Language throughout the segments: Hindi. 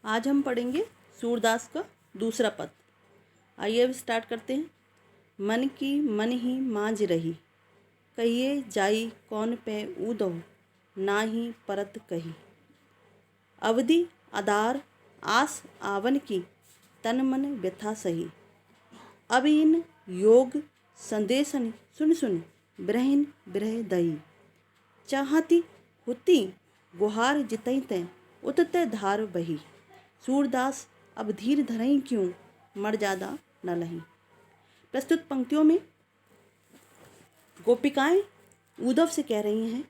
आज हम पढ़ेंगे सूरदास का दूसरा पद। आइए अब स्टार्ट करते हैं। मन की मन ही मांझ रही, कहिए जाई कौन पे ऊदो, ना ही परत कही। अवधि आधार आस आवन की, तन मन व्यथा सही। अब इन योग संदेशन सुन सुन, बिरहिन बिरह दही। चाहती हुती गुहार जितई तै, उतते धार बही। सूरदास अब धीर धरई क्यों, मर्यादा न लही। प्रस्तुत पंक्तियों में गोपिकाएं उद्धव से कह रही हैं,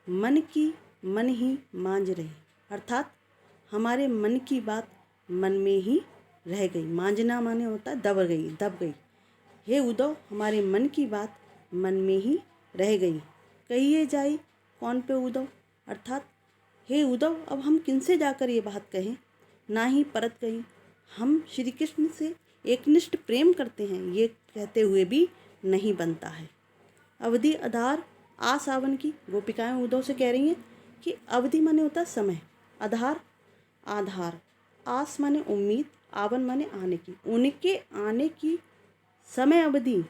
मन की मन ही मांझ रही, अर्थात हमारे मन की बात मन में ही रह गई। मांझना माने होता है दब गई। हे उद्धव, हमारे मन की बात मन में ही रह गई, कहिए जाई कौन पे उद्धव, अर्थात हे उद्धव, अब हम किनसे जाकर ये बात कहें, ना ही परत कही। हम श्री कृष्ण से एकनिष्ठ प्रेम करते हैं, ये कहते हुए भी नहीं बनता है। अवधि आधार आस आवन की, गोपिकाएं उद्धव से कह रही हैं कि अवधि माने होता है समय, आधार, आस माने उम्मीद, आवन माने आने की, उनके आने की समय अवधि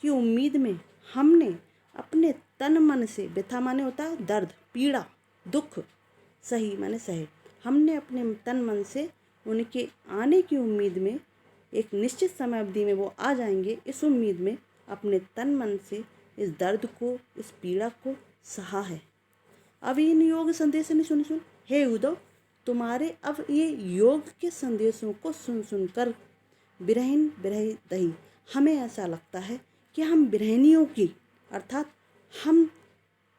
की उम्मीद में हमने अपने तन मन से, व्यथा माने होता है दर्द, पीड़ा, दुख, सही माने सहे, हमने अपने तन मन से उनके आने की उम्मीद में, एक निश्चित समय अवधि में वो आ जाएंगे, इस उम्मीद में अपने तन मन से इस दर्द को, इस पीड़ा को सहा है। अब इन योग संदेश ने सुन सुन, हे उद्धव, तुम्हारे अब ये योग के संदेशों को सुन सुनकर बिरहिन बिरह दही, हमें ऐसा लगता है कि हम बिरहनियों की, अर्थात हम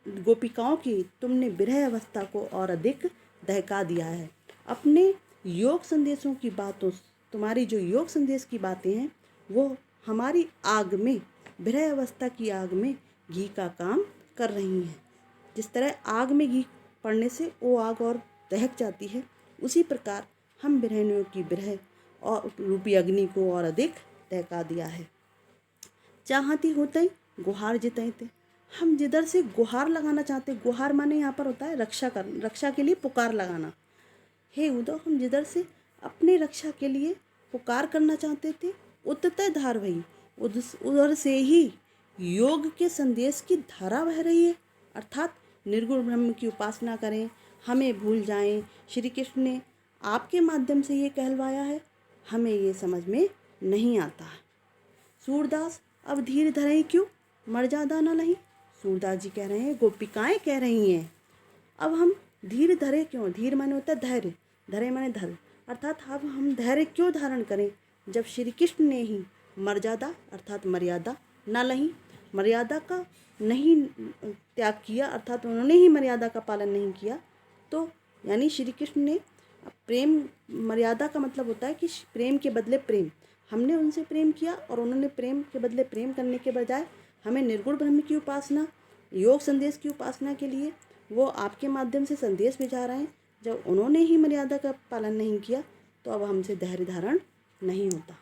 गोपिकाओं की तुमने विरह अवस्था को और अधिक दहका दिया है। अपने योग संदेशों की बातों, तुम्हारी जो योग संदेश की बातें हैं वो हमारी आग में, विरह अवस्था की आग में घी का काम कर रही हैं। जिस तरह आग में घी पड़ने से वो आग और दहक जाती है, उसी प्रकार हम बिरहनियों की विरह और रूपी अग्नि को और अधिक दहका दिया है। चाहती होते गुहार जितई थे, हम जिधर से गुहार लगाना चाहते, गुहार माने यहाँ पर होता है रक्षा के लिए पुकार लगाना। हे उद्धव, हम जिधर से अपनी रक्षा के लिए पुकार करना चाहते थे, उतते धार वही, उधर से ही योग के संदेश की धारा बह रही है, अर्थात निर्गुण ब्रह्म की उपासना करें, हमें भूल जाएं। श्री कृष्ण ने आपके माध्यम से ये कहलवाया है, हमें ये समझ में नहीं आता। सूरदास अब धीर धरें क्यों, मर्यादा न लही। सूरदास जी कह रहे हैं, गोपिकाएं कह रही हैं, अब हम धीर धरे क्यों। धीर माने होता है धैर्य, धरे माने धर, अर्थात अब हम धैर्य क्यों धारण करें, जब श्री कृष्ण ने ही मर्यादा अर्थात मर्यादा न लही, मर्यादा का नहीं त्याग किया, अर्थात उन्होंने ही मर्यादा का पालन नहीं किया, तो यानी श्री कृष्ण ने प्रेम, मर्यादा का मतलब होता है कि प्रेम के बदले प्रेम, हमने उनसे प्रेम किया और उन्होंने प्रेम के बदले प्रेम करने के बजाय हमें निर्गुण ब्रह्म की उपासना, योग संदेश की उपासना के लिए वो आपके माध्यम से संदेश भिजा रहे हैं। जब उन्होंने ही मर्यादा का पालन नहीं किया तो अब हमसे धैर्य धारण नहीं होता।